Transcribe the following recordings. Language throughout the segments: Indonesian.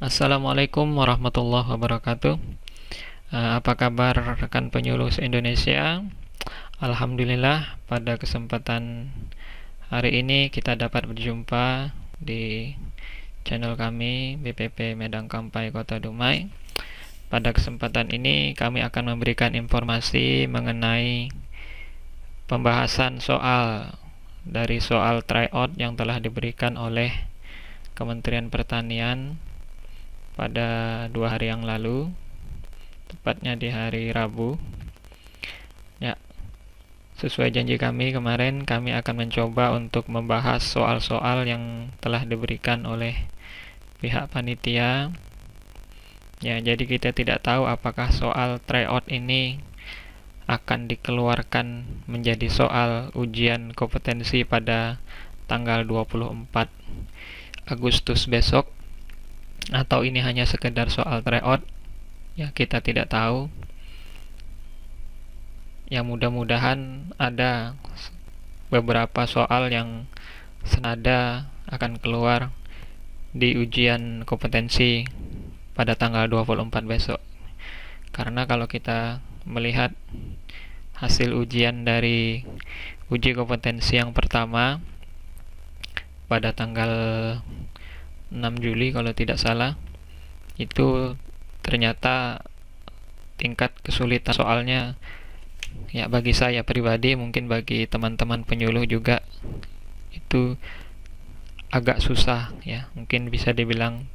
Assalamualaikum warahmatullahi wabarakatuh. Apa kabar rekan penyuluh se-Indonesia? Alhamdulillah, pada kesempatan hari ini kita dapat berjumpa di channel kami BPP Medang Kampai Kota Dumai. Pada kesempatan ini kami akan memberikan informasi mengenai pembahasan soal dari soal tryout yang telah diberikan oleh Kementerian Pertanian pada 2 hari yang lalu, tepatnya di hari Rabu. Ya, sesuai janji kami kemarin, kami akan mencoba untuk membahas soal-soal yang telah diberikan oleh pihak panitia. Ya, jadi kita tidak tahu apakah soal tryout ini akan dikeluarkan menjadi soal ujian kompetensi pada tanggal 24 Agustus besok, atau ini hanya sekedar soal tryout. Ya, kita tidak tahu. Ya, mudah-mudahan ada beberapa soal yang senada akan keluar di ujian kompetensi pada tanggal 24 besok. Karena kalau kita melihat hasil ujian dari uji kompetensi yang pertama pada tanggal 6 Juli kalau tidak salah, itu ternyata tingkat kesulitan soalnya, ya bagi saya pribadi, mungkin bagi teman-teman penyuluh juga, itu agak susah, ya mungkin bisa dibilang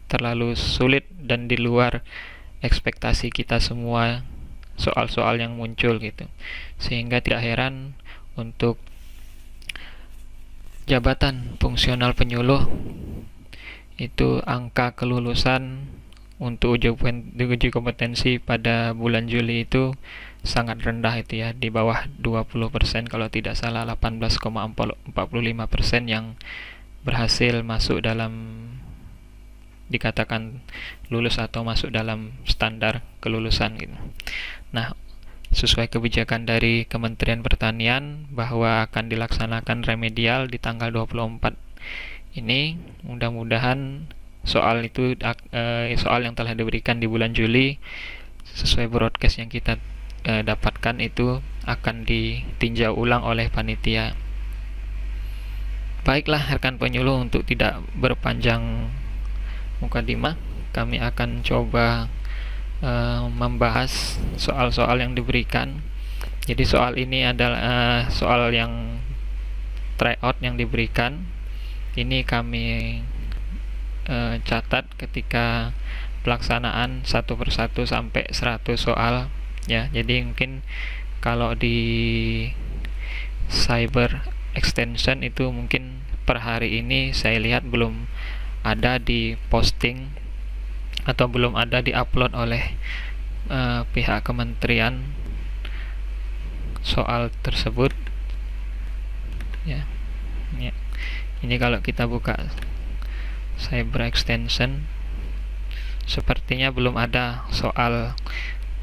terlalu sulit dan di luar ekspektasi kita semua soal-soal yang muncul gitu. Sehingga tidak heran untuk jabatan fungsional penyuluh itu angka kelulusan untuk uji kompetensi pada bulan Juli itu sangat rendah, itu ya, di bawah 20%, kalau tidak salah 18,45% yang berhasil masuk dalam, dikatakan lulus atau masuk dalam standar kelulusan gitu. Nah, sesuai kebijakan dari Kementerian Pertanian bahwa akan dilaksanakan remedial di tanggal 24 ini, mudah-mudahan soal itu soal yang telah diberikan di bulan Juli sesuai broadcast yang kita dapatkan itu akan ditinjau ulang oleh panitia. Baiklah rekan penyuluh, untuk tidak berpanjang mukadimah, kami akan coba membahas soal-soal yang diberikan. Jadi soal ini adalah soal yang tryout yang diberikan. Ini kami catat ketika pelaksanaan satu persatu sampai 100 soal, ya. Jadi mungkin kalau di cyber extension itu mungkin per hari ini saya lihat belum ada di posting atau belum ada di upload oleh pihak kementerian soal tersebut, ya. Ini kalau kita buka cyber extension, sepertinya belum ada soal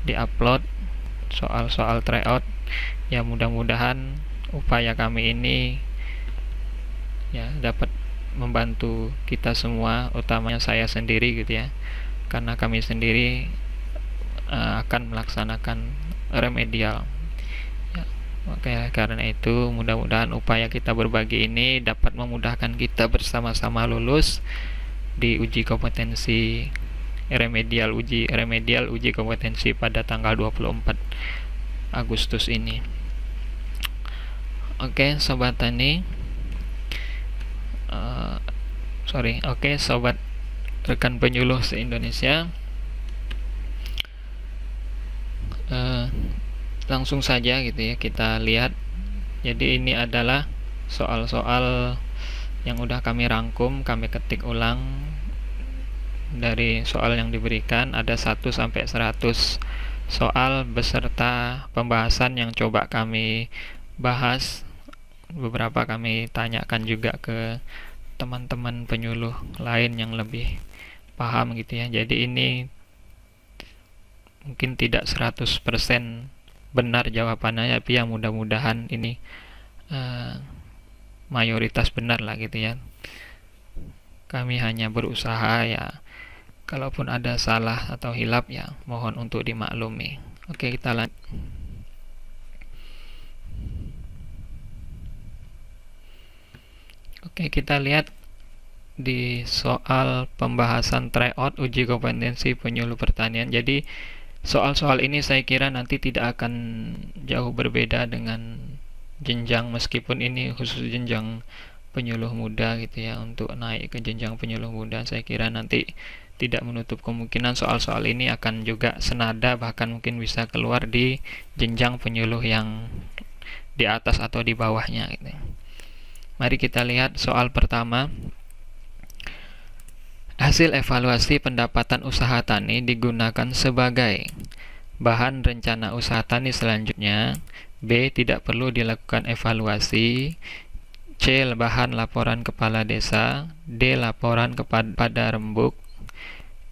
di-upload, soal-soal tryout. Ya, mudah-mudahan upaya kami ini ya dapat membantu kita semua, utamanya saya sendiri gitu ya. Karena kami sendiri akan melaksanakan remedial. Oke, karena itu mudah-mudahan upaya kita berbagi ini dapat memudahkan kita bersama-sama lulus di uji kompetensi uji kompetensi pada tanggal 24 Agustus ini. Oke, sobat tani. Sobat rekan penyuluh se-Indonesia. Langsung saja gitu ya, kita lihat. Jadi ini adalah soal-soal yang udah kami rangkum, kami ketik ulang dari soal yang diberikan. Ada 1 sampai 100 soal beserta pembahasan yang coba kami bahas. Beberapa kami tanyakan juga ke teman-teman penyuluh lain yang lebih paham gitu ya. Jadi ini mungkin tidak 100% benar jawabannya, tapi ya mudah-mudahan ini mayoritas benar lah gitu ya. Kami hanya berusaha ya, kalaupun ada salah atau hilap ya mohon untuk dimaklumi. Oke, kita lanjut. Oke, kita lihat di soal pembahasan tryout uji kompetensi penyuluh pertanian. Jadi soal-soal ini saya kira nanti tidak akan jauh berbeda dengan jenjang, meskipun ini khusus jenjang penyuluh muda gitu ya. Untuk naik ke jenjang penyuluh muda, saya kira nanti tidak menutup kemungkinan soal-soal ini akan juga senada, bahkan mungkin bisa keluar di jenjang penyuluh yang di atas atau di bawahnya gitu. Mari kita lihat soal pertama. Hasil evaluasi pendapatan usaha tani digunakan sebagai bahan rencana usaha tani selanjutnya. B. Tidak perlu dilakukan evaluasi. C. Bahan laporan kepala desa. D. Laporan kepada rembuk.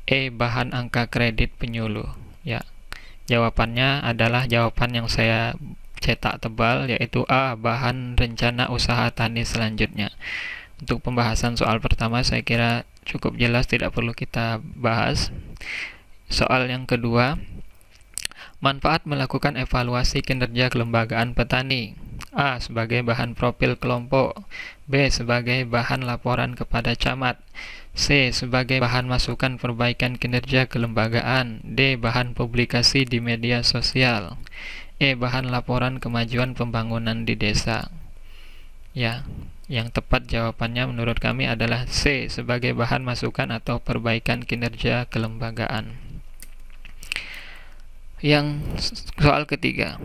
E. Bahan angka kredit penyuluh. Ya, jawabannya adalah jawaban yang saya cetak tebal, yaitu A. Bahan rencana usaha tani selanjutnya. Untuk pembahasan soal pertama saya kira cukup jelas, tidak perlu kita bahas. Soal yang kedua, manfaat melakukan evaluasi kinerja kelembagaan petani. A. Sebagai bahan profil kelompok. B. Sebagai bahan laporan kepada camat. C. Sebagai bahan masukan perbaikan kinerja kelembagaan. D. Bahan publikasi di media sosial. E. Bahan laporan kemajuan pembangunan di desa. Ya, yang tepat jawabannya menurut kami adalah C. Sebagai bahan masukan atau perbaikan kinerja kelembagaan. Yang soal ketiga,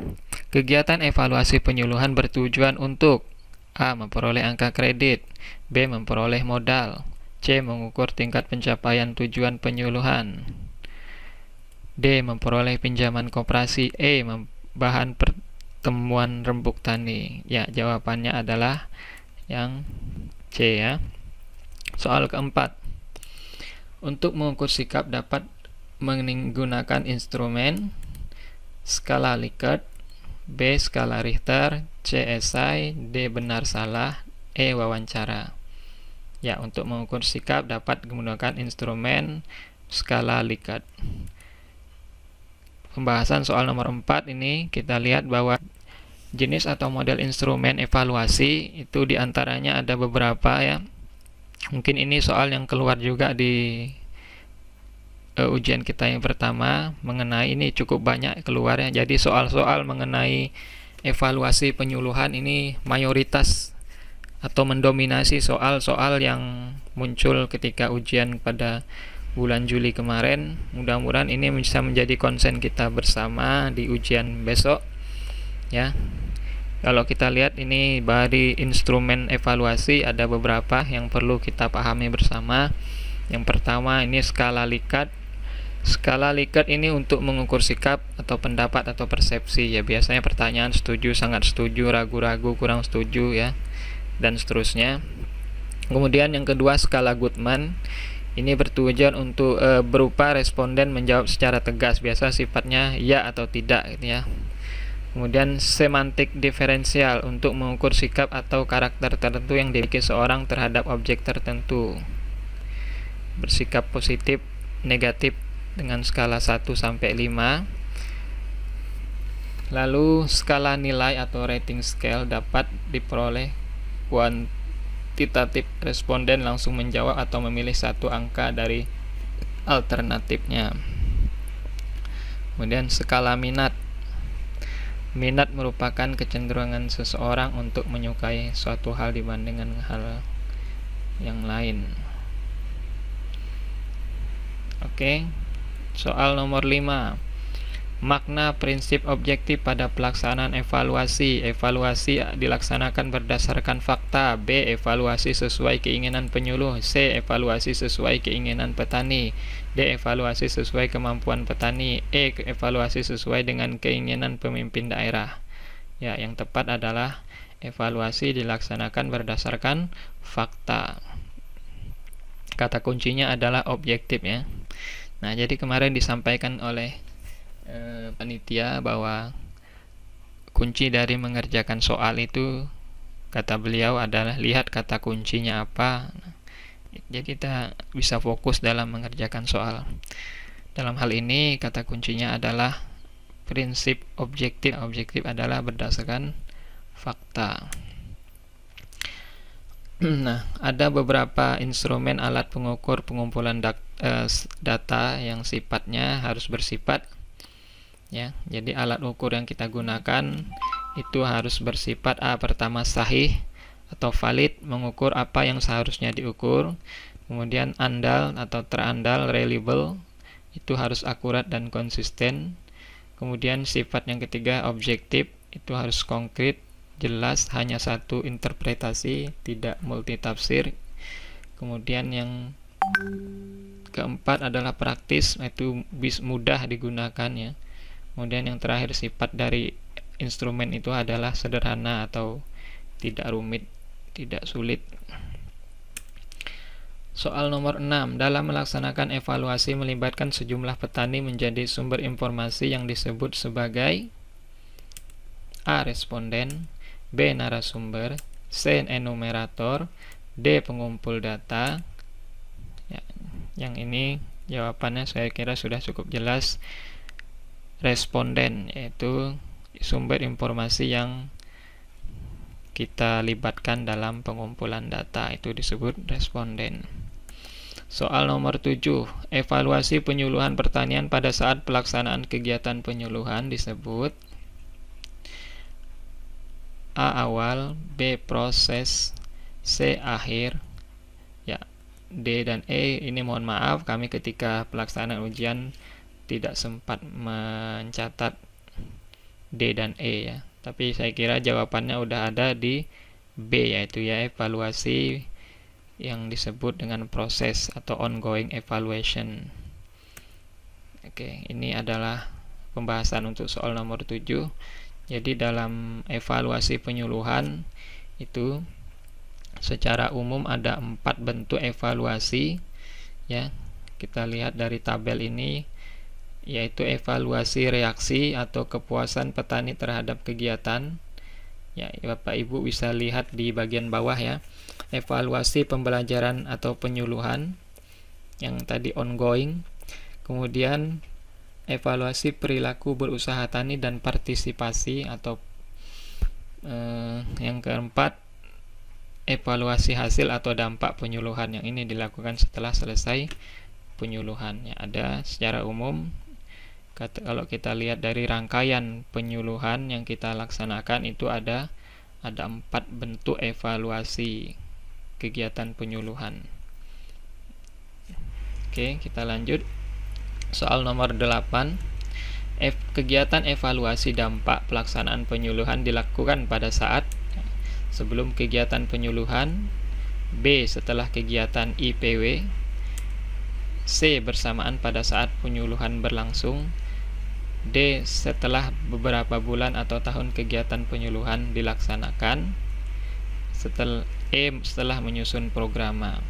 kegiatan evaluasi penyuluhan bertujuan untuk A. Memperoleh angka kredit. B. Memperoleh modal. C. Mengukur tingkat pencapaian tujuan penyuluhan. D. Memperoleh pinjaman koperasi. E. Bahan pertemuan rembuk tani. Ya, jawabannya adalah yang C ya. Soal keempat, untuk mengukur sikap dapat menggunakan instrumen skala Likert. B. Skala Richter. C. Esai. D. Benar salah. E. Wawancara. Ya, untuk mengukur sikap dapat menggunakan instrumen skala Likert. Pembahasan soal nomor 4 ini kita lihat bahwa jenis atau model instrumen evaluasi itu diantaranya ada beberapa ya. Mungkin ini soal yang keluar juga di ujian kita yang pertama, mengenai ini cukup banyak keluarnya. Jadi soal-soal mengenai evaluasi penyuluhan ini mayoritas atau mendominasi soal-soal yang muncul ketika ujian pada bulan Juli kemarin. Mudah-mudahan ini bisa menjadi konsen kita bersama di ujian besok ya. Kalau kita lihat ini dari instrumen evaluasi ada beberapa yang perlu kita pahami bersama. Yang pertama ini skala Likert. Skala Likert ini untuk mengukur sikap atau pendapat atau persepsi ya. Biasanya pertanyaan setuju, sangat setuju, ragu-ragu, kurang setuju ya, dan seterusnya. Kemudian yang kedua skala Goodman. Ini bertujuan untuk berupa responden menjawab secara tegas, biasa sifatnya ya atau tidak gitu ya. Kemudian semantik diferensial untuk mengukur sikap atau karakter tertentu yang dimiliki seorang terhadap objek tertentu. Bersikap positif, negatif dengan skala 1 sampai 5. Lalu skala nilai atau rating scale dapat diperoleh kuantitatif, responden langsung menjawab atau memilih satu angka dari alternatifnya. Kemudian skala minat. Minat merupakan kecenderungan seseorang untuk menyukai suatu hal dibandingkan hal yang lain. Oke. Soal nomor 5. Makna prinsip objektif pada pelaksanaan evaluasi. Evaluasi dilaksanakan berdasarkan fakta. B. Evaluasi sesuai keinginan penyuluh. C. Evaluasi sesuai keinginan petani. D. Evaluasi sesuai kemampuan petani. E. Evaluasi sesuai dengan keinginan pemimpin daerah. Ya, yang tepat adalah evaluasi dilaksanakan berdasarkan fakta. Kata kuncinya adalah objektif ya. Nah, jadi kemarin disampaikan oleh panitia bahwa kunci dari mengerjakan soal itu, kata beliau, adalah lihat kata kuncinya apa. Jadi kita bisa fokus dalam mengerjakan soal. Dalam hal ini kata kuncinya adalah prinsip objektif. Objektif adalah berdasarkan fakta. Nah, ada beberapa instrumen alat pengukur pengumpulan data yang sifatnya harus bersifat, ya. Jadi alat ukur yang kita gunakan itu harus bersifat pertama sahih atau valid, mengukur apa yang seharusnya diukur. Kemudian andal atau terandal, reliable, itu harus akurat dan konsisten. Kemudian sifat yang ketiga objektif, itu harus konkret, jelas, hanya satu interpretasi, tidak multitafsir. Kemudian yang keempat adalah praktis, itu mudah digunakan, ya. Kemudian yang terakhir sifat dari instrumen itu adalah sederhana atau tidak rumit, tidak sulit. Soal nomor 6, dalam melaksanakan evaluasi melibatkan sejumlah petani menjadi sumber informasi yang disebut sebagai A. Responden, B. Narasumber, C. Enumerator, D. Pengumpul data. Ya, yang ini jawabannya saya kira sudah cukup jelas. Responden, yaitu sumber informasi yang kita libatkan dalam pengumpulan data, itu disebut responden. Soal nomor 7, evaluasi penyuluhan pertanian pada saat pelaksanaan kegiatan penyuluhan disebut A. Awal, B. Proses, C. Akhir. Ya, D dan E ini mohon maaf, kami ketika pelaksanaan ujian tidak sempat mencatat D dan E, ya. Tapi saya kira jawabannya udah ada di B, yaitu ya evaluasi yang disebut dengan proses atau ongoing evaluation. Oke, ini adalah pembahasan untuk soal nomor 7. Jadi dalam evaluasi penyuluhan itu secara umum ada 4 bentuk evaluasi, ya. Kita lihat dari tabel ini, yaitu evaluasi reaksi atau kepuasan petani terhadap kegiatan. Ya, Bapak Ibu bisa lihat di bagian bawah, ya. Evaluasi pembelajaran atau penyuluhan yang tadi ongoing. Kemudian evaluasi perilaku berusaha tani dan partisipasi atau yang keempat evaluasi hasil atau dampak penyuluhan, yang ini dilakukan setelah selesai penyuluhan. Ya, ada secara umum kalau kita lihat dari rangkaian penyuluhan yang kita laksanakan itu ada 4 bentuk evaluasi kegiatan penyuluhan. Oke, kita lanjut. Soal nomor 8, kegiatan evaluasi dampak pelaksanaan penyuluhan dilakukan pada saat sebelum kegiatan penyuluhan, B. setelah kegiatan IPW, C. bersamaan pada saat penyuluhan berlangsung, D. setelah beberapa bulan atau tahun kegiatan penyuluhan dilaksanakan, setelah menyusun programa.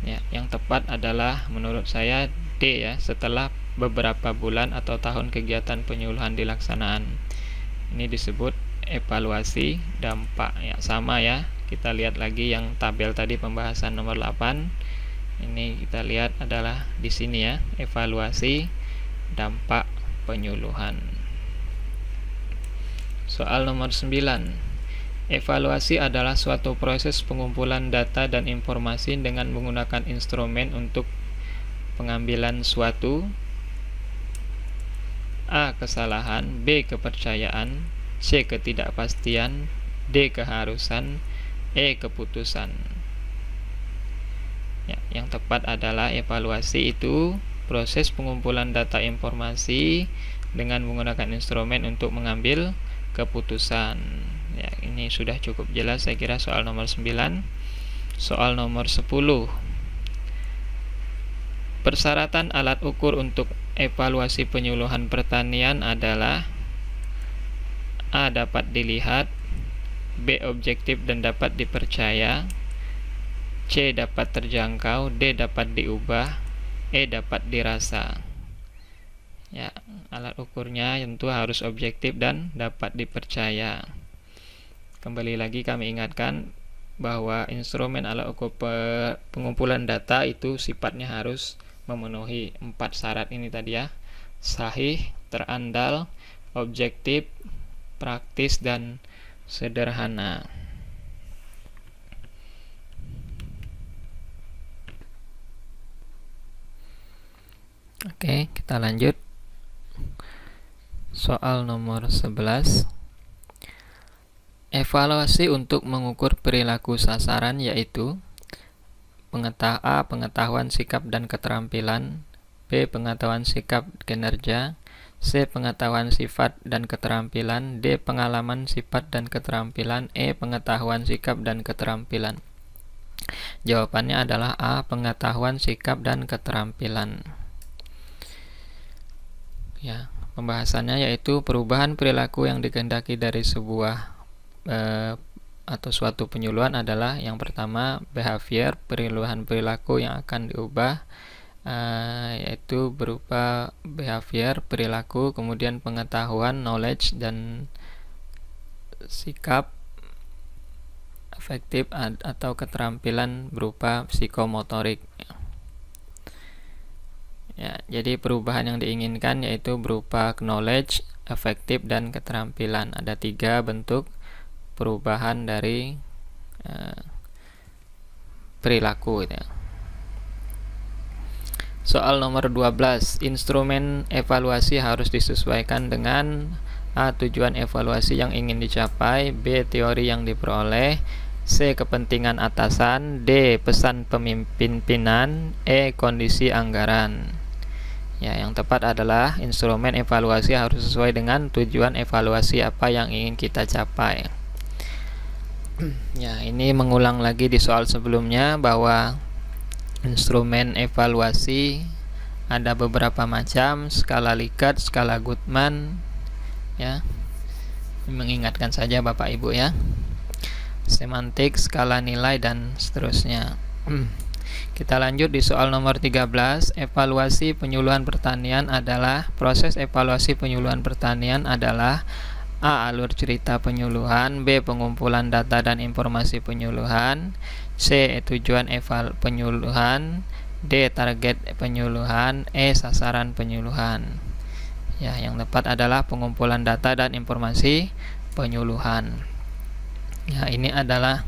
Ya, yang tepat adalah menurut saya D, ya, setelah beberapa bulan atau tahun kegiatan penyuluhan dilaksanaan. Ini disebut evaluasi dampak, ya. Sama, ya, kita lihat lagi yang tabel tadi pembahasan nomor 8. Ini kita lihat adalah di sini, ya, evaluasi dampak penyuluhan. Soal nomor 9, evaluasi adalah suatu proses pengumpulan data dan informasi dengan menggunakan instrumen untuk pengambilan suatu A. kesalahan, B. kepercayaan, C. ketidakpastian, D. keharusan, E. keputusan. Ya, yang tepat adalah evaluasi itu proses pengumpulan data informasi dengan menggunakan instrumen untuk mengambil keputusan. Ya, ini sudah cukup jelas saya kira soal nomor 9. Soal nomor 10. Persyaratan alat ukur untuk evaluasi penyuluhan pertanian adalah A. dapat dilihat, B. objektif dan dapat dipercaya, C. dapat terjangkau, D. dapat diubah, E. dapat dirasa. Ya, alat ukurnya tentu harus objektif dan dapat dipercaya. Kembali lagi kami ingatkan bahwa instrumen alat ukur pengumpulan data itu sifatnya harus memenuhi 4 syarat ini tadi ya. Sahih, terandal, objektif, praktis, dan sederhana. Oke, kita lanjut. Soal nomor 11. Evaluasi untuk mengukur perilaku sasaran yaitu A. Pengetahuan sikap dan keterampilan, B. Pengetahuan sikap kinerja, C. Pengetahuan sifat dan keterampilan, D. Pengalaman sifat dan keterampilan, E. Pengetahuan sikap dan keterampilan. Jawabannya adalah A. Pengetahuan sikap dan keterampilan. Ya, pembahasannya yaitu perubahan perilaku yang dikehendaki dari sebuah atau suatu penyuluhan adalah yang pertama behavior, perubahan perilaku yang akan diubah, yaitu berupa behavior, perilaku, kemudian pengetahuan, knowledge, dan sikap afektif atau keterampilan berupa psikomotorik. Ya, jadi perubahan yang diinginkan yaitu berupa knowledge, afektif, dan keterampilan. Ada 3 bentuk perubahan dari perilaku gitu ya. Soal nomor 12. Instrumen evaluasi harus disesuaikan dengan A. Tujuan evaluasi yang ingin dicapai, B. Teori yang diperoleh, C. Kepentingan atasan, D. Pesan pemimpinan, E. Kondisi anggaran. Ya, yang tepat adalah instrumen evaluasi harus sesuai dengan tujuan evaluasi apa yang ingin kita capai. Ya, ini mengulang lagi di soal sebelumnya bahwa instrumen evaluasi ada beberapa macam, skala Likert, skala Goodman, ya. Mengingatkan saja Bapak Ibu ya. Semantik, skala nilai, dan seterusnya. Kita lanjut di soal nomor 13. Evaluasi penyuluhan pertanian adalah proses evaluasi penyuluhan pertanian adalah A. Alur cerita penyuluhan, B. Pengumpulan data dan informasi penyuluhan, C. Tujuan penyuluhan, D. Target penyuluhan, E. Sasaran penyuluhan. Ya, yang tepat adalah pengumpulan data dan informasi penyuluhan. Ya, ini adalah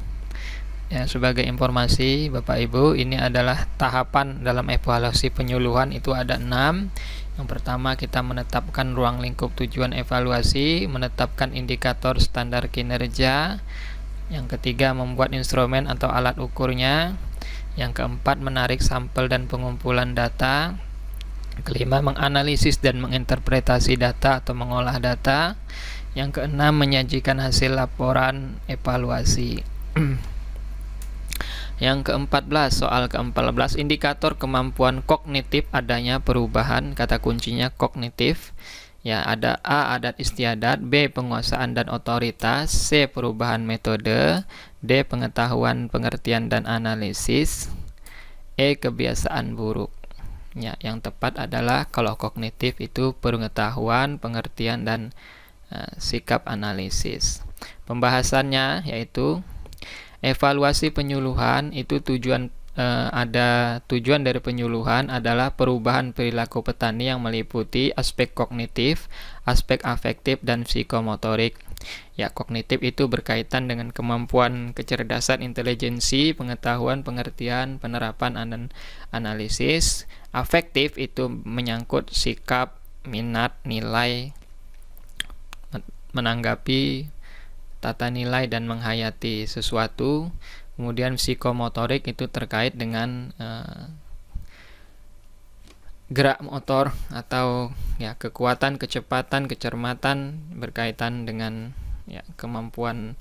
ya, sebagai informasi Bapak Ibu, ini adalah tahapan dalam evaluasi penyuluhan itu ada 6. Yang pertama kita menetapkan ruang lingkup tujuan evaluasi, menetapkan indikator standar kinerja. Yang ketiga membuat instrumen atau alat ukurnya. Yang keempat menarik sampel dan pengumpulan data. Kelima menganalisis dan menginterpretasi data atau mengolah data. Yang keenam menyajikan hasil laporan evaluasi. Yang ke-14, soal ke-14, indikator kemampuan kognitif adanya perubahan, kata kuncinya kognitif. Ya, ada A. Adat istiadat, B. Penguasaan dan otoritas, C. Perubahan metode, D. Pengetahuan, pengertian, dan analisis, E. Kebiasaan buruk. Ya, yang tepat adalah kalau kognitif itu pengetahuan, pengertian, dan sikap analisis. Pembahasannya yaitu evaluasi penyuluhan itu ada tujuan dari penyuluhan adalah perubahan perilaku petani yang meliputi aspek kognitif, aspek afektif, dan psikomotorik. Ya, kognitif itu berkaitan dengan kemampuan kecerdasan, intelijensi, pengetahuan, pengertian, penerapan, dan analisis. Afektif itu menyangkut sikap, minat, nilai, menanggapi tata nilai dan menghayati sesuatu. Kemudian psikomotorik itu terkait dengan gerak motor atau ya kekuatan, kecepatan, kecermatan berkaitan dengan ya kemampuan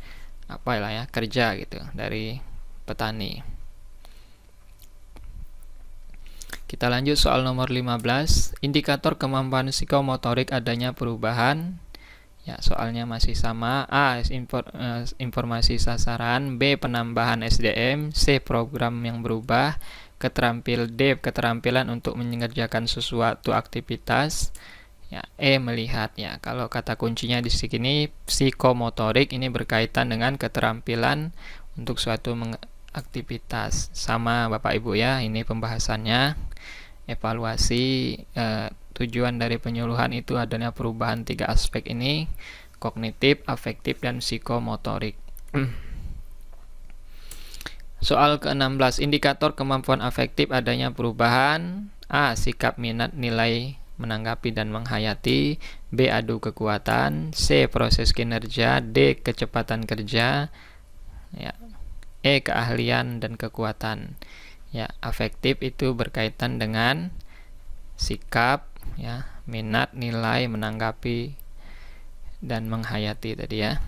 kerja gitu dari petani. Kita lanjut soal nomor 15. Indikator kemampuan psikomotorik adanya perubahan. Ya, soalnya masih sama. A. Informasi sasaran, B. Penambahan SDM, C. Program yang berubah, D. Keterampilan untuk mengerjakan sesuatu aktivitas, Ya, melihat ya. Kalau kata kuncinya di sini psikomotorik, ini berkaitan dengan keterampilan untuk suatu aktivitas. Sama Bapak Ibu ya, ini pembahasannya. Evaluasi, tujuan dari penyuluhan itu adanya perubahan 3 aspek ini: kognitif, afektif, dan psikomotorik. Soal ke-16, indikator kemampuan afektif adanya perubahan: A. Sikap, minat, nilai, menanggapi dan menghayati. B. Adu kekuatan. C. Proses kinerja. D. Kecepatan kerja. Ya. E. Keahlian dan kekuatan. Ya, afektif itu berkaitan dengan sikap, ya, minat, nilai, menanggapi dan menghayati tadi ya.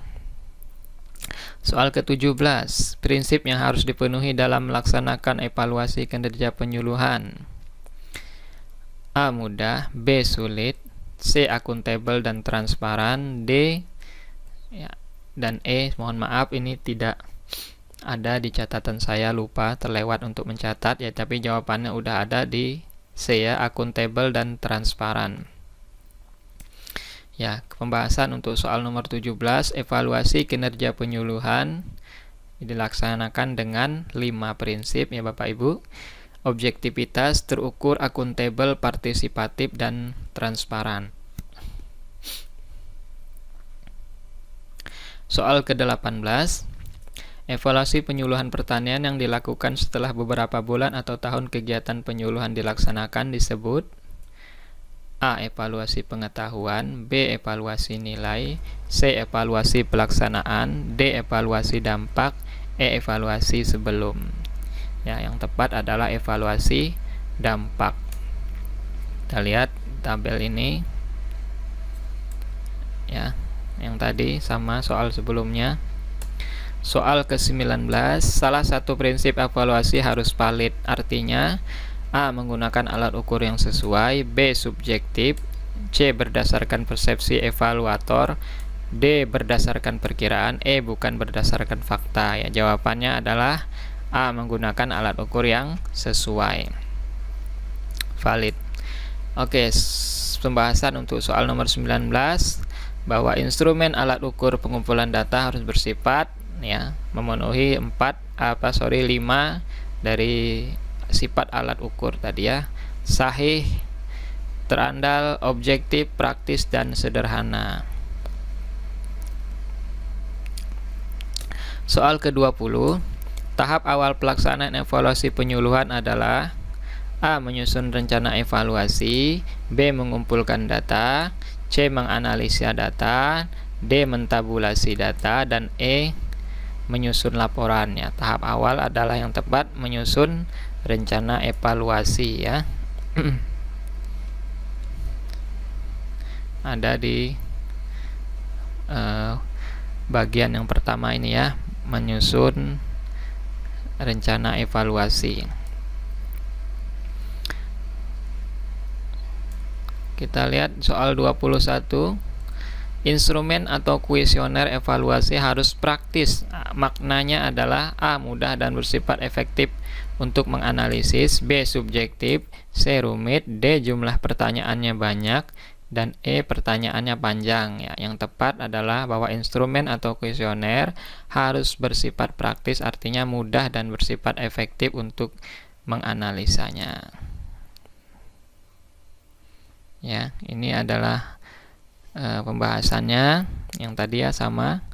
Soal ke-17, prinsip yang harus dipenuhi dalam melaksanakan evaluasi kinerja penyuluhan: A. Mudah. B. Sulit. C. Akuntabel dan transparan. D. Ya, dan E. Mohon maaf, ini tidak ada di catatan saya, lupa, terlewat untuk mencatat ya, tapi jawabannya udah ada di C ya, akuntabel dan transparan. Ya, pembahasan untuk soal nomor 17, evaluasi kinerja penyuluhan dilaksanakan dengan 5 prinsip ya Bapak Ibu. Objektivitas, terukur, akuntabel, partisipatif, dan transparan. Soal ke-18, evaluasi penyuluhan pertanian yang dilakukan setelah beberapa bulan atau tahun kegiatan penyuluhan dilaksanakan disebut: A. Evaluasi pengetahuan. B. Evaluasi nilai. C. Evaluasi pelaksanaan. D. Evaluasi dampak. E. Evaluasi sebelum. Ya, yang tepat adalah evaluasi dampak. Kita lihat tabel ini. Ya, yang tadi sama soal sebelumnya. Soal ke-19, salah satu prinsip evaluasi harus valid. Artinya, A. Menggunakan alat ukur yang sesuai. B. Subjektif. C. Berdasarkan persepsi evaluator. D. Berdasarkan perkiraan. E. Bukan berdasarkan fakta. Ya, jawabannya adalah A. Menggunakan alat ukur yang sesuai. Valid. Oke, pembahasan untuk soal nomor 19, bahwa instrumen alat ukur pengumpulan data harus bersifat ya memenuhi 5 dari sifat alat ukur tadi ya: sahih, terandal, objektif, praktis, dan sederhana. Soal ke-20, tahap awal pelaksanaan evaluasi penyuluhan adalah: A. Menyusun rencana evaluasi. B. Mengumpulkan data. C. Menganalisa data. D. Mentabulasi data. Dan E. Menyusun laporannya. Tahap awal adalah yang tepat menyusun rencana evaluasi ya. Ada di bagian yang pertama ini ya, menyusun rencana evaluasi. Kita lihat soal 21. Instrumen atau kuesioner evaluasi harus praktis. Maknanya adalah: A. Mudah dan bersifat efektif untuk menganalisis. B. Subjektif. C. Rumit. D. Jumlah pertanyaannya banyak. Dan E. Pertanyaannya panjang ya. Yang tepat adalah bahwa instrumen atau kuesioner harus bersifat praktis, artinya mudah dan bersifat efektif untuk menganalisanya. Ya, ini adalah pembahasannya yang tadi ya, sama.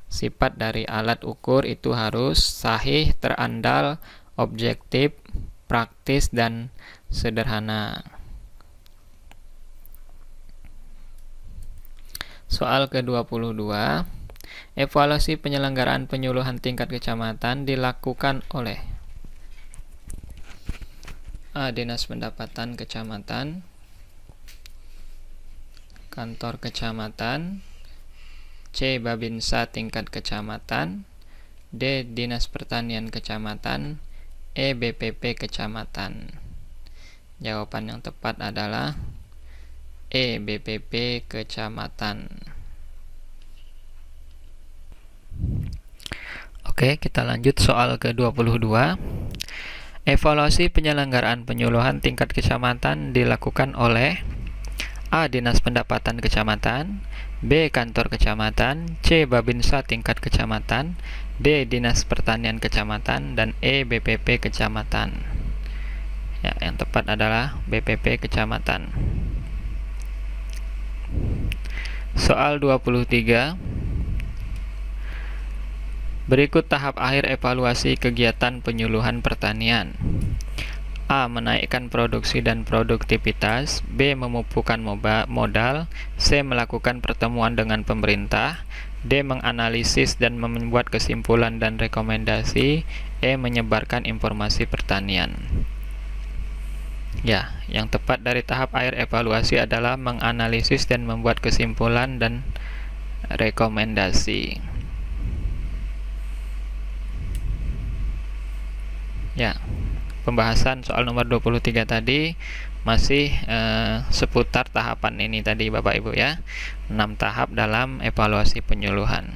Sifat dari alat ukur itu harus sahih, terandal, objektif, praktis, dan sederhana. Soal ke-22, evaluasi penyelenggaraan penyuluhan tingkat kecamatan dilakukan oleh: A. Dinas Pendapatan Kecamatan, Kantor Kecamatan. C. Babinsa tingkat kecamatan. D. Dinas Pertanian Kecamatan. E. BPP Kecamatan. Jawaban yang tepat adalah E. BPP Kecamatan. Oke, kita lanjut soal ke-22. Evaluasi penyelenggaraan penyuluhan tingkat kecamatan dilakukan oleh: A. Dinas Pendapatan Kecamatan, B. Kantor Kecamatan, C. Babinsa tingkat kecamatan, D. Dinas Pertanian Kecamatan, dan E. BPP Kecamatan. Ya, yang tepat adalah BPP Kecamatan. Soal 23. Berikut tahap akhir evaluasi kegiatan penyuluhan pertanian. A. Menaikkan produksi dan produktivitas, B. Memupukkan modal, C. Melakukan pertemuan dengan pemerintah, D. Menganalisis dan membuat kesimpulan dan rekomendasi, E. Menyebarkan informasi pertanian. Ya, yang tepat dari tahap akhir evaluasi adalah menganalisis dan membuat kesimpulan dan rekomendasi. Ya, pembahasan soal nomor 23 tadi masih seputar tahapan ini tadi Bapak Ibu ya. 6 tahap dalam evaluasi penyuluhan.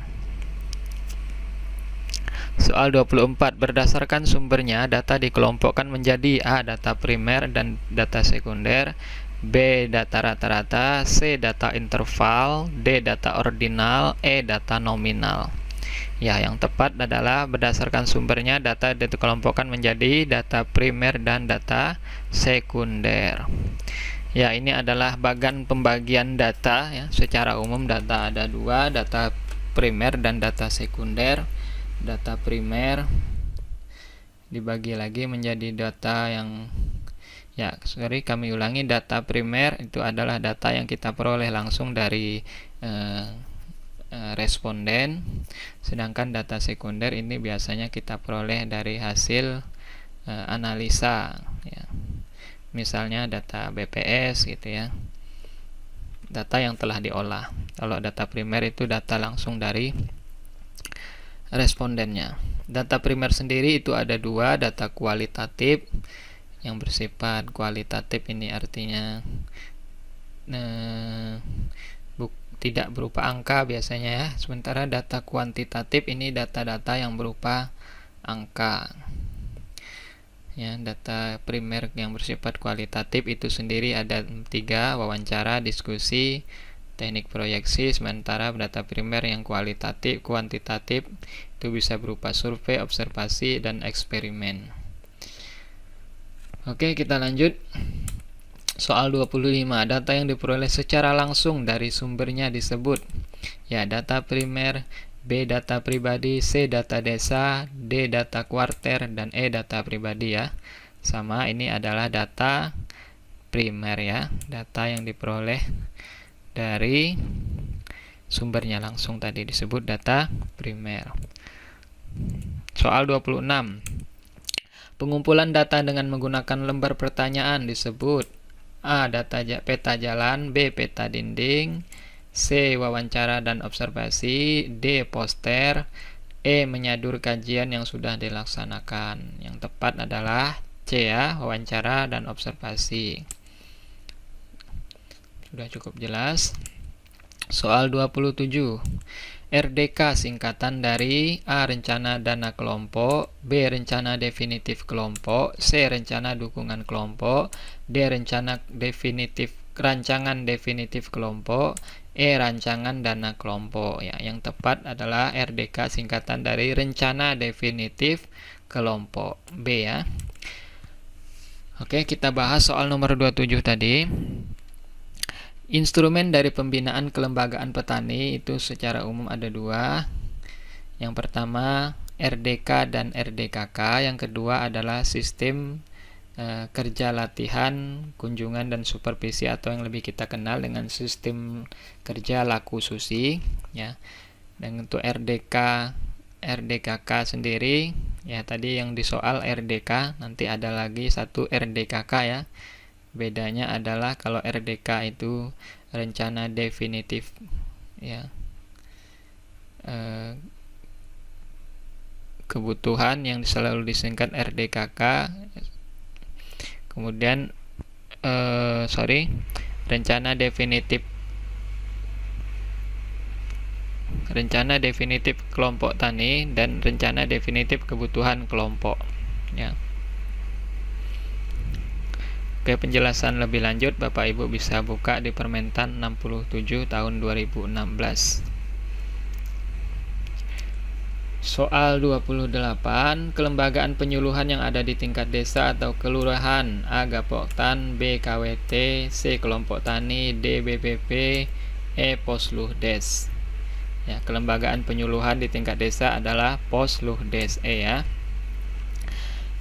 Soal 24, berdasarkan sumbernya data dikelompokkan menjadi A. Data primer dan data sekunder, B. Data rata-rata, C. Data interval, D. Data ordinal, E. Data nominal. Ya, yang tepat adalah berdasarkan sumbernya data dikelompokkan menjadi data primer dan data sekunder. Ya, ini adalah bagan pembagian data ya. Secara umum data ada dua, data primer dan data sekunder. Data primer dibagi lagi menjadi data yang kami ulangi, data primer itu adalah data yang kita peroleh langsung dari responden, sedangkan data sekunder ini biasanya kita peroleh dari hasil analisa ya. Misalnya data BPS gitu ya, data yang telah diolah. Kalau data primer itu data langsung dari respondennya. Data primer sendiri itu ada dua, data kualitatif yang bersifat kualitatif, ini artinya tidak berupa angka biasanya ya. Sementara data kuantitatif ini data-data yang berupa angka. Ya, data primer yang bersifat kualitatif itu sendiri ada 3, wawancara, diskusi, teknik proyeksi. Sementara data primer yang kuantitatif itu bisa berupa survei, observasi, dan eksperimen. Oke, kita lanjut. Soal 25, data yang diperoleh secara langsung dari sumbernya disebut. Ya, data primer, B. Data pribadi, C. Data desa, D. Data kuarter, dan E. Data pribadi ya. Sama, ini adalah data primer ya. Data yang diperoleh dari sumbernya langsung tadi disebut data primer. Soal 26. Pengumpulan data dengan menggunakan lembar pertanyaan disebut. A. Data peta jalan, B. Peta dinding, C. Wawancara dan observasi, D. Poster, E. Menyadur kajian yang sudah dilaksanakan. Yang tepat adalah C ya, wawancara dan observasi. Sudah cukup jelas. Soal 27. RDK singkatan dari A. Rencana dana kelompok, B. Rencana definitif kelompok, C. Rencana dukungan kelompok, D. Rancangan definitif kelompok, E. Rancangan dana kelompok. Ya, yang tepat adalah RDK singkatan dari rencana definitif kelompok, B ya. Oke, kita bahas soal nomor 27 tadi. Instrumen dari pembinaan kelembagaan petani itu secara umum ada dua. Yang pertama RDK dan RDKK, yang kedua adalah sistem kerja latihan, kunjungan dan supervisi, atau yang lebih kita kenal dengan sistem kerja laku susi ya. Dan untuk RDKK sendiri ya, tadi yang di soal RDK, nanti ada lagi satu RDKK ya. Bedanya adalah kalau RDK itu rencana definitif ya, kebutuhan yang selalu disingkat RDKK. Kemudian rencana definitif kelompok tani dan rencana definitif kebutuhan kelompok ya. Oke, penjelasan lebih lanjut Bapak Ibu bisa buka di Permentan 67 tahun 2016. Soal 28, kelembagaan penyuluhan yang ada di tingkat desa atau kelurahan: A. Gapoktan, B. KWT, C. Kelompok Tani, D. BPP, E. Posluhdes. Ya, kelembagaan penyuluhan di tingkat desa adalah Posluhdes, E ya.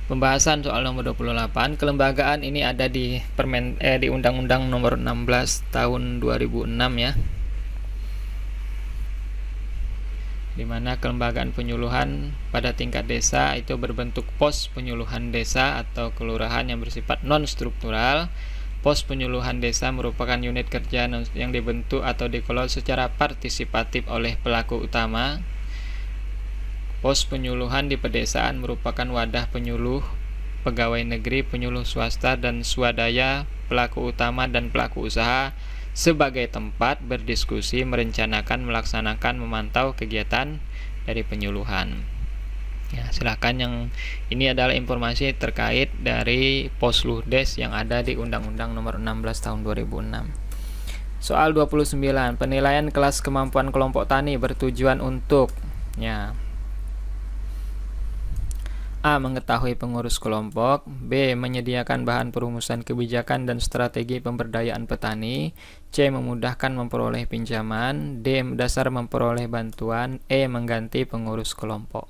Pembahasan soal nomor 28, kelembagaan ini ada di di Undang-Undang nomor 16 tahun 2006 ya. Di mana kelembagaan penyuluhan pada tingkat desa itu berbentuk pos penyuluhan desa atau kelurahan yang bersifat non-struktural. Pos penyuluhan desa merupakan unit kerja yang dibentuk atau dikelola secara partisipatif oleh pelaku utama. Pos penyuluhan di pedesaan merupakan wadah penyuluh, pegawai negeri, penyuluh swasta, dan swadaya, pelaku utama dan pelaku usaha sebagai tempat berdiskusi, merencanakan, melaksanakan, memantau kegiatan dari penyuluhan. Ya, silakan, yang ini adalah informasi terkait dari Posluhdes yang ada di Undang-Undang nomor 16 tahun 2006. Soal 29, penilaian kelas kemampuan kelompok tani bertujuan untuk A. Mengetahui pengurus kelompok, B. Menyediakan bahan perumusan kebijakan dan strategi pemberdayaan petani, C. Memudahkan memperoleh pinjaman, D. Dasar memperoleh bantuan, E. Mengganti pengurus kelompok.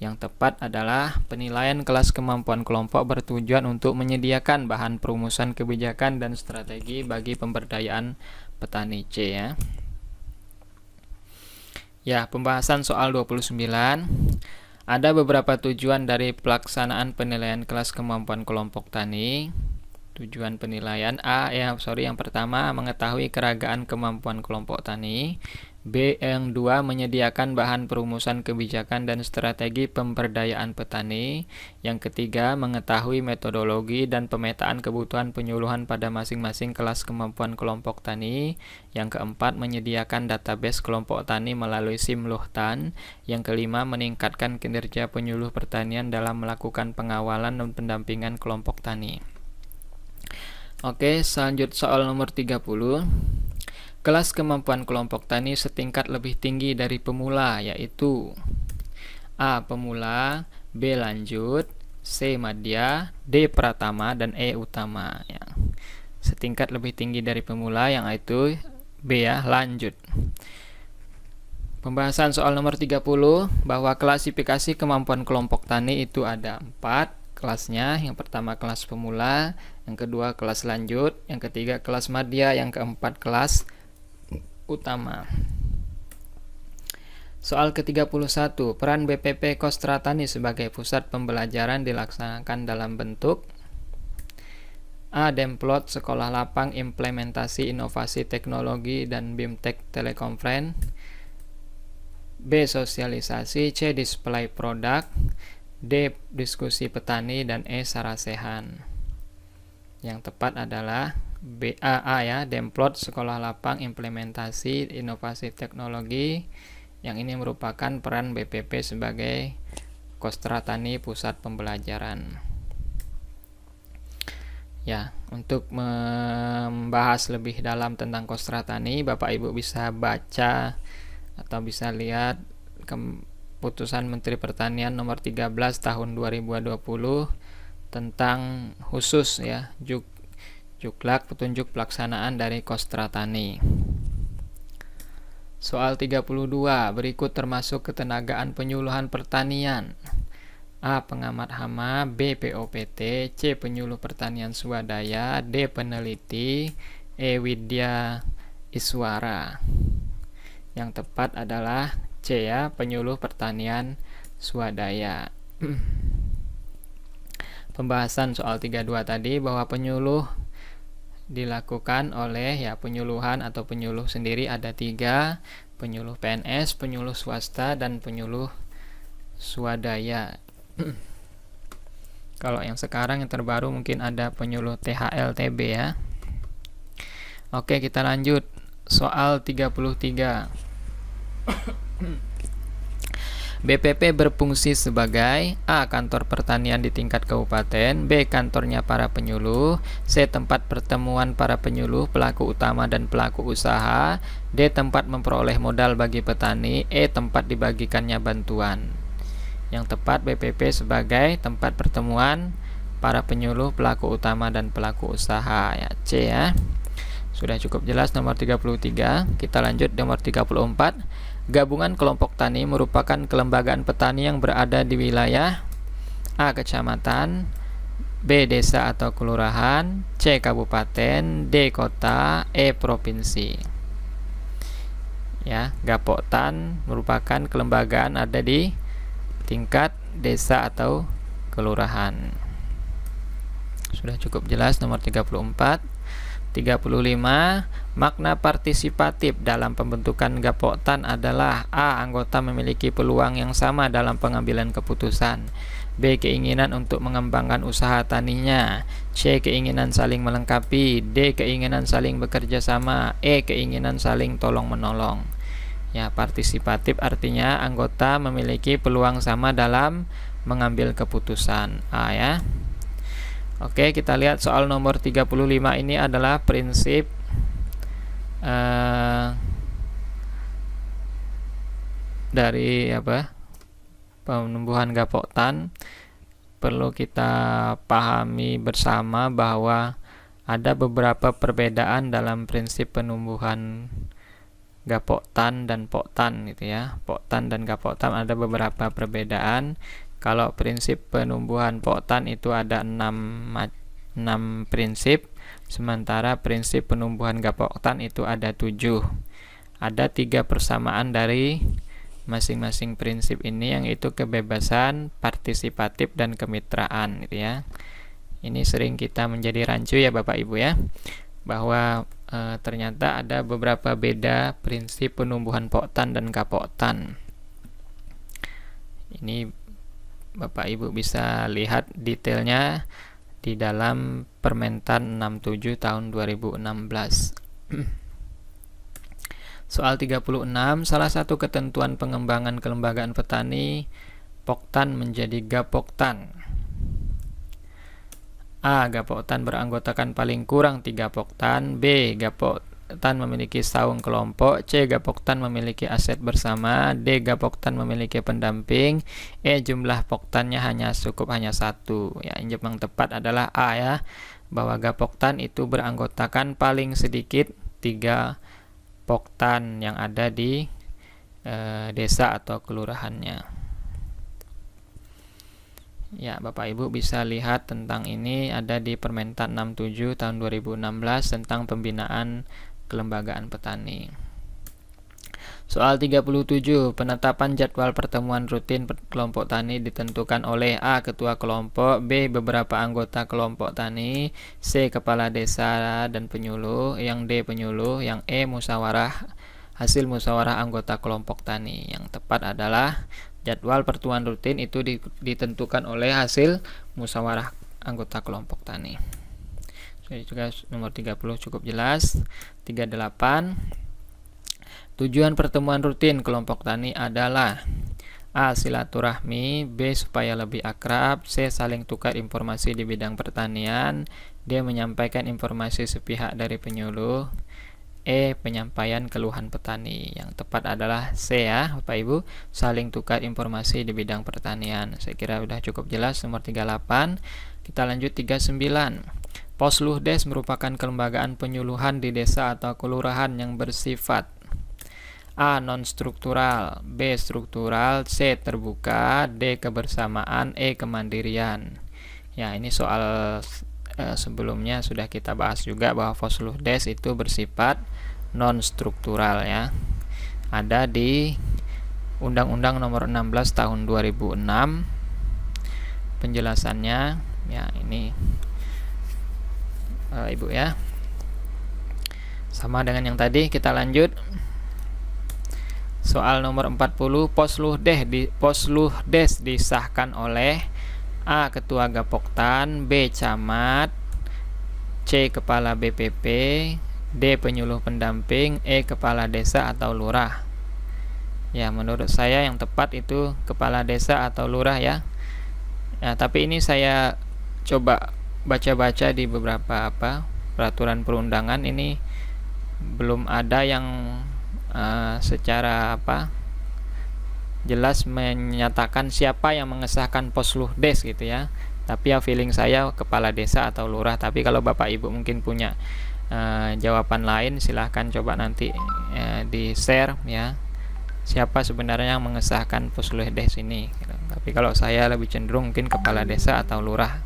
Yang tepat adalah penilaian kelas kemampuan kelompok bertujuan untuk menyediakan bahan perumusan kebijakan dan strategi bagi pemberdayaan petani, C ya. Ya, pembahasan soal 29. Ada beberapa tujuan dari pelaksanaan penilaian kelas kemampuan kelompok tani. Tujuan penilaian yang pertama, mengetahui keragaan kemampuan kelompok tani. B. Yang dua, menyediakan bahan perumusan kebijakan dan strategi pemberdayaan petani. Yang ketiga, mengetahui metodologi dan pemetaan kebutuhan penyuluhan pada masing-masing kelas kemampuan kelompok tani. Yang keempat, menyediakan database kelompok tani melalui SIM Luhtan. Yang kelima, meningkatkan kinerja penyuluh pertanian dalam melakukan pengawalan dan pendampingan kelompok tani. Oke, selanjut soal nomor 30. Kelas kemampuan kelompok tani setingkat lebih tinggi dari pemula, yaitu A. Pemula, B. Lanjut, C. Madya, D. Pratama, dan E. Utama ya. Setingkat lebih tinggi dari pemula yang itu B ya, lanjut. Pembahasan soal nomor 30, bahwa klasifikasi kemampuan kelompok tani itu ada 4 kelasnya. Yang pertama kelas pemula, yang kedua kelas lanjut, yang ketiga kelas madya, yang keempat kelas utama. Soal ke-31, peran BPP Kostra Tani sebagai pusat pembelajaran dilaksanakan dalam bentuk A. Demplot Sekolah Lapang Implementasi Inovasi Teknologi dan BIMTEK Telekonferensi, B. Sosialisasi, C. Display produk, D. Diskusi petani, dan E. Sarasehan. Yang tepat adalah A ya, Demplot Sekolah Lapang Implementasi Inovasi Teknologi. Yang ini merupakan peran BPP sebagai Kostra Tani pusat pembelajaran. Ya, untuk membahas lebih dalam tentang Kostra Tani, Bapak Ibu bisa baca atau bisa lihat keputusan Menteri Pertanian nomor 13 tahun 2020 tentang khusus ya Juklak petunjuk pelaksanaan dari Kostra Tani. Soal 32, berikut termasuk ketenagaan penyuluhan pertanian. A. Pengamat hama, B. POPT, C. Penyuluh pertanian swadaya, D. Peneliti, E. Widya Iswara. Yang tepat adalah C ya, penyuluh pertanian swadaya. Pembahasan soal 32 tadi, bahwa penyuluh dilakukan oleh penyuluhan atau penyuluh sendiri ada 3, penyuluh PNS, penyuluh swasta, dan penyuluh swadaya. Kalau yang sekarang yang terbaru mungkin ada penyuluh THLTB ya. Oke, kita lanjut soal 33. BPP berfungsi sebagai A. Kantor pertanian di tingkat kabupaten, B. Kantornya para penyuluh, C. Tempat pertemuan para penyuluh, pelaku utama dan pelaku usaha, D. Tempat memperoleh modal bagi petani, E. Tempat dibagikannya bantuan. Yang tepat BPP sebagai tempat pertemuan para penyuluh, pelaku utama dan pelaku usaha, ya, C ya. Sudah cukup jelas nomor 33. Kita lanjut nomor 34. Gabungan kelompok tani merupakan kelembagaan petani yang berada di wilayah A. Kecamatan, B. Desa atau kelurahan, C. Kabupaten, D. Kota, E. Provinsi. Ya, Gapoktan merupakan kelembagaan ada di tingkat desa atau kelurahan. Sudah cukup jelas nomor 34. 35. Makna partisipatif dalam pembentukan Gapoktan adalah A. Anggota memiliki peluang yang sama dalam pengambilan keputusan, B. Keinginan untuk mengembangkan usaha taninya, C. Keinginan saling melengkapi, D. Keinginan saling bekerja sama, E. Keinginan saling tolong-menolong. Ya, partisipatif artinya anggota memiliki peluang sama dalam mengambil keputusan, A ya. Oke, kita lihat soal nomor 35 ini adalah prinsip dari penumbuhan Gapoktan. Perlu kita pahami bersama bahwa ada beberapa perbedaan dalam prinsip penumbuhan Gapoktan dan Poktan gitu ya. Poktan dan Gapoktan ada beberapa perbedaan. Kalau prinsip penumbuhan Poktan itu ada 6 prinsip, sementara prinsip penumbuhan Gapoktan itu ada 7. Ada 3 persamaan dari masing-masing prinsip ini, yang itu kebebasan, partisipatif, dan kemitraan gitu ya. Ini sering kita menjadi rancu ya Bapak Ibu ya, bahwa ternyata ada beberapa beda prinsip penumbuhan Poktan dan Gapoktan. Ini Bapak Ibu bisa lihat detailnya di dalam Permentan 67 tahun 2016. Soal 36. Salah satu ketentuan pengembangan kelembagaan petani Poktan menjadi Gapoktan. A. Gapoktan beranggotakan paling kurang 3 Poktan, B. Gapoktan memiliki saung kelompok, C. Gapoktan memiliki aset bersama, D. Gapoktan memiliki pendamping, E. Jumlah Poktannya cukup hanya 1. Ya, yang tepat adalah A ya, bahwa Gapoktan itu beranggotakan paling sedikit 3 Poktan yang ada di desa atau kelurahannya. Ya, Bapak Ibu bisa lihat tentang ini ada di Permentan 67 tahun 2016 tentang pembinaan kelembagaan petani. Soal 37. Penetapan jadwal pertemuan rutin kelompok tani ditentukan oleh A. Ketua kelompok, B. Beberapa anggota kelompok tani, C. Kepala desa dan penyuluh, yang D. Penyuluh, yang E. Hasil musyawarah anggota kelompok tani. Yang tepat adalah jadwal pertemuan rutin itu ditentukan oleh hasil musyawarah anggota kelompok tani. Jadi juga nomor 30 cukup jelas. 38. Tujuan pertemuan rutin kelompok tani adalah A. Silaturahmi, B. Supaya lebih akrab, C. Saling tukar informasi di bidang pertanian, D. Menyampaikan informasi sepihak dari penyuluh, E. Penyampaian keluhan petani. Yang tepat adalah C ya Bapak Ibu, saling tukar informasi di bidang pertanian. Saya kira sudah cukup jelas nomor 38. Kita lanjut 39. Posluhdes merupakan kelembagaan penyuluhan di desa atau kelurahan yang bersifat A. Non-struktural, B. Struktural, C. Terbuka, D. Kebersamaan, E. Kemandirian. Ya, ini soal sebelumnya sudah kita bahas juga bahwa Posluhdes itu bersifat non-struktural ya. Ada di Undang-Undang Nomor 16 Tahun 2006 penjelasannya ya, ini Ibu ya. Sama dengan yang tadi. Kita lanjut. Soal nomor 40. Posluhdes disahkan oleh A. Ketua Gapoktan, B. Camat, C. Kepala BPP, D. Penyuluh pendamping, E. Kepala desa atau lurah. Ya, menurut saya yang tepat itu kepala desa atau lurah ya. Ya, tapi ini saya coba baca-baca di beberapa peraturan perundangan, ini belum ada yang secara jelas menyatakan siapa yang mengesahkan Posluhdes gitu ya. Tapi ya feeling saya kepala desa atau lurah. Tapi kalau Bapak Ibu mungkin punya jawaban lain, silahkan coba nanti di share ya, siapa sebenarnya yang mengesahkan Posluhdes ini gitu. Tapi kalau saya lebih cenderung mungkin kepala desa atau lurah,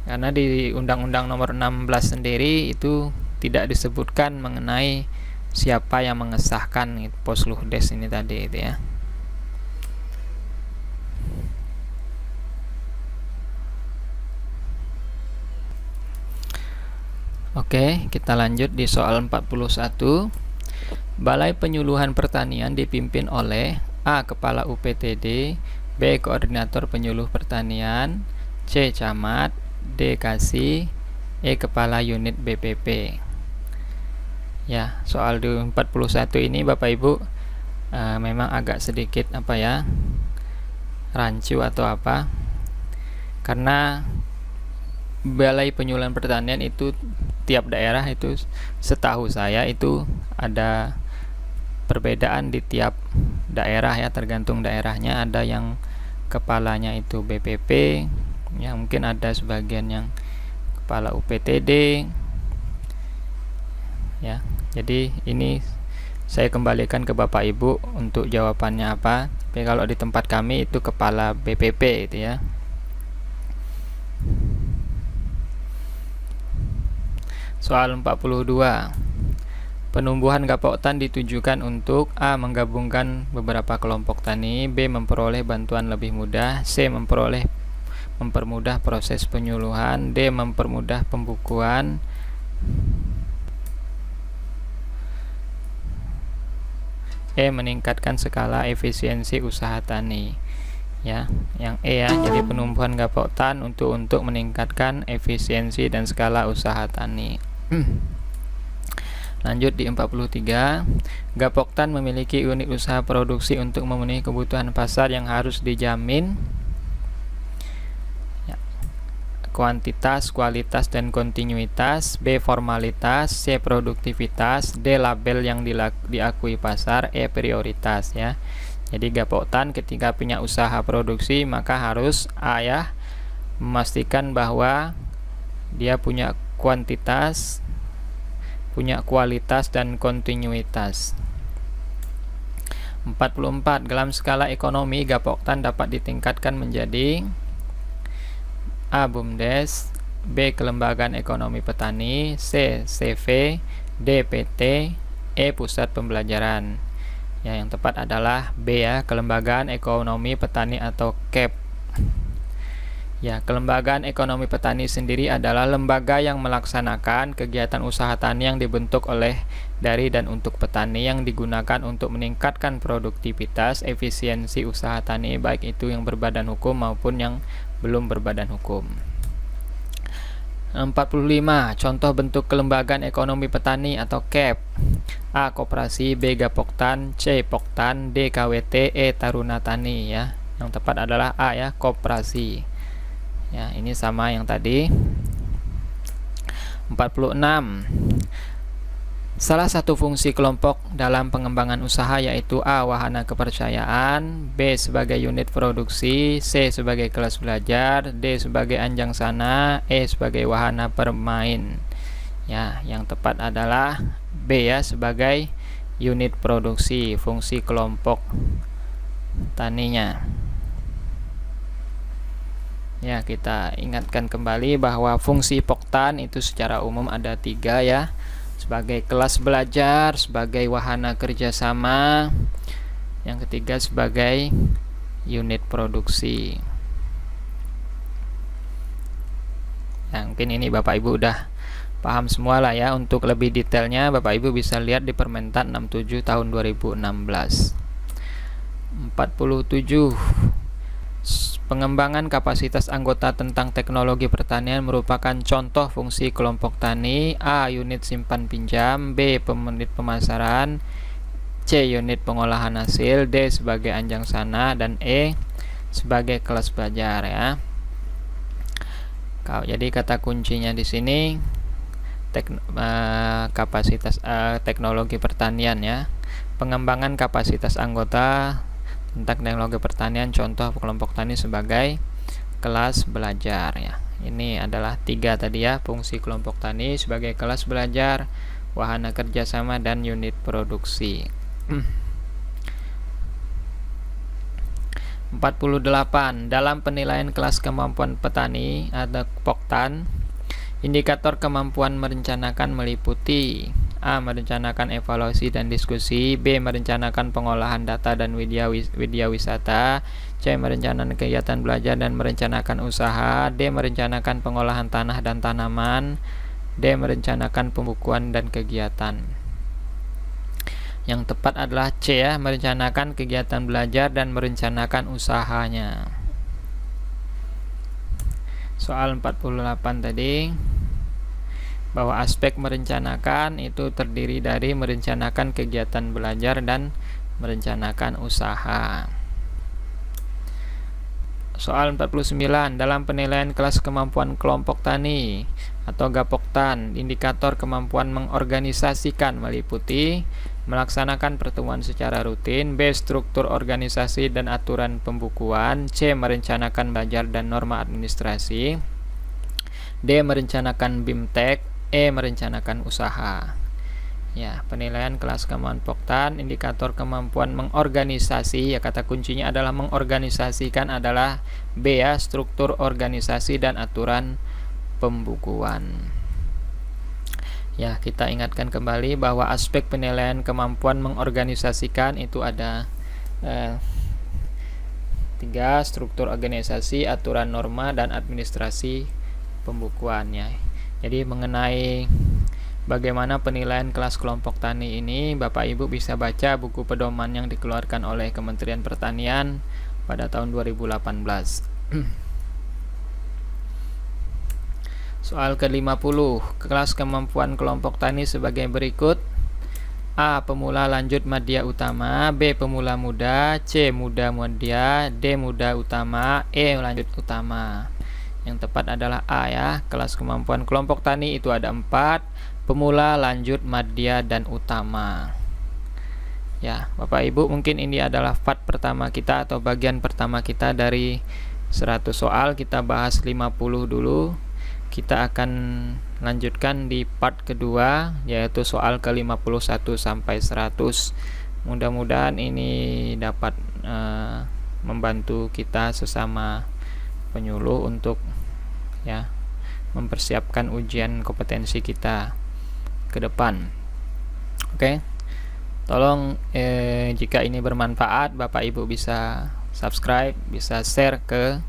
karena di Undang-Undang Nomor 16 sendiri itu tidak disebutkan mengenai siapa yang mengesahkan Posluhdes ini tadi itu ya. Oke, kita lanjut di soal 41. Balai Penyuluhan Pertanian dipimpin oleh A. Kepala UPTD, B. Koordinator Penyuluh Pertanian, C. Camat, D. Kasih, E. Kepala Unit BPP. Ya, soal di 41 ini Bapak Ibu memang agak sedikit rancu atau karena Balai Penyuluhan Pertanian itu tiap daerah itu setahu saya itu ada perbedaan di tiap daerah ya, tergantung daerahnya. Ada yang kepalanya itu BPP, yang mungkin ada sebagian yang kepala UPTD ya. Jadi ini saya kembalikan ke Bapak Ibu untuk jawabannya apa. Tapi kalau di tempat kami itu kepala BPP itu ya. Soal 42. Penumbuhan gapoktan ditujukan untuk A. menggabungkan beberapa kelompok tani, B. memperoleh bantuan lebih mudah, C. mempermudah proses penyuluhan, D. mempermudah pembukuan, E. meningkatkan skala efisiensi usaha tani. Ya, yang E ya. Jadi penumbuhan gapoktan untuk meningkatkan efisiensi dan skala usaha tani. Lanjut di 43. Gapoktan memiliki unit usaha produksi untuk memenuhi kebutuhan pasar yang harus dijamin ya. Kuantitas, kualitas, dan kontinuitas. B. formalitas, C. produktivitas, D. label yang diakui pasar, E. prioritas ya. Jadi gapoktan ketika punya usaha produksi maka harus A ya, memastikan bahwa dia punya kuantitas, punya kualitas, dan kontinuitas. 44. Dalam skala ekonomi, gapoktan dapat ditingkatkan menjadi A. BUMDes, B. Kelembagaan Ekonomi Petani, C. CV, D. PT, E. Pusat Pembelajaran. Ya, yang tepat adalah B ya, Kelembagaan Ekonomi Petani atau KEP. Ya, Kelembagaan Ekonomi Petani sendiri adalah lembaga yang melaksanakan kegiatan usaha tani yang dibentuk oleh, dari, dan untuk petani, yang digunakan untuk meningkatkan produktivitas, efisiensi usaha tani, baik itu yang berbadan hukum maupun yang belum berbadan hukum. 45. Contoh bentuk Kelembagaan Ekonomi Petani atau KEP. A. Koperasi, B. Gapoktan, C. Poktan, D. KWT, E. Taruna Tani ya. Yang tepat adalah A ya, koperasi. Ya, ini sama yang tadi. 46. Salah satu fungsi kelompok dalam pengembangan usaha yaitu A. wahana kepercayaan, B. sebagai unit produksi, C. sebagai kelas belajar, D. sebagai anjang sana, E. sebagai wahana permain. Ya, yang tepat adalah B ya, sebagai unit produksi, fungsi kelompok taninya. Ya, kita ingatkan kembali bahwa fungsi poktan itu secara umum ada 3 ya. Sebagai kelas belajar, sebagai wahana kerjasama, yang ketiga sebagai unit produksi. Nah, mungkin ini Bapak Ibu udah paham semua lah ya. Untuk lebih detailnya Bapak Ibu bisa lihat di Permentan 67 tahun 2016. 47. Pengembangan kapasitas anggota tentang teknologi pertanian merupakan contoh fungsi kelompok tani. A. Unit simpan pinjam. B. Unit pemasaran. C. Unit pengolahan hasil. D. Sebagai anjang sana. Dan E. Sebagai kelas belajar ya. Jadi kata kuncinya di sini kapasitas teknologi pertanian ya. Pengembangan kapasitas anggota tentang teknologi pertanian, contoh kelompok tani sebagai kelas belajar ya. Ini adalah 3 tadi ya, fungsi kelompok tani sebagai kelas belajar, wahana kerjasama, dan unit produksi. 48. Dalam penilaian kelas kemampuan petani atau POKTAN, indikator kemampuan merencanakan meliputi A. Merencanakan evaluasi dan diskusi. B. Merencanakan pengolahan data dan widya wisata. C. Merencanakan kegiatan belajar dan merencanakan usaha. D. Merencanakan pengolahan tanah dan tanaman. D. Merencanakan pembukuan dan kegiatan. Yang tepat adalah C ya, merencanakan kegiatan belajar dan merencanakan usahanya. Soal 48 tadi, bahwa aspek merencanakan itu terdiri dari merencanakan kegiatan belajar dan merencanakan usaha. Soal 49, dalam penilaian kelas kemampuan kelompok tani atau GAPOKTAN, indikator kemampuan mengorganisasikan meliputi melaksanakan pertemuan secara rutin. B. Struktur organisasi dan aturan pembukuan. C. Merencanakan belajar dan norma administrasi. D. Merencanakan BIMTEK. E. Merencanakan usaha. Ya, penilaian kelas kemampuan POKTAN, indikator kemampuan mengorganisasi ya, kata kuncinya adalah mengorganisasikan adalah B ya, struktur organisasi dan aturan pembukuan. Ya, kita ingatkan kembali bahwa aspek penilaian kemampuan mengorganisasikan itu ada 3, struktur organisasi, aturan norma, dan administrasi pembukuannya. Jadi mengenai bagaimana penilaian kelas kelompok tani ini, Bapak Ibu bisa baca buku pedoman yang dikeluarkan oleh Kementerian Pertanian pada tahun 2018. Soal ke-50, kelas kemampuan kelompok tani sebagai berikut. A. Pemula lanjut madya utama. B. Pemula muda. C. Muda madya. D. Muda utama. E. Lanjut utama. Yang tepat adalah A ya, kelas kemampuan kelompok tani itu ada 4, pemula, lanjut, madya, dan utama. Ya, Bapak Ibu, mungkin ini adalah part pertama kita atau bagian pertama kita dari 100 soal. Kita bahas 50 dulu. Kita akan lanjutkan di part kedua, yaitu soal ke-51 sampai 100. Mudah-mudahan ini dapat membantu kita sesama penyuluh untuk ya mempersiapkan ujian kompetensi kita ke depan. Oke. Tolong jika ini bermanfaat, Bapak Ibu bisa subscribe, bisa share ke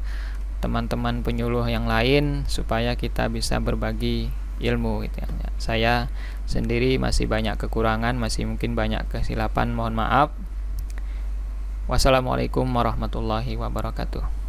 teman-teman penyuluh yang lain supaya kita bisa berbagi ilmu gitu ya. Saya sendiri masih banyak kekurangan, masih mungkin banyak kesilapan, mohon maaf. Wassalamualaikum warahmatullahi wabarakatuh.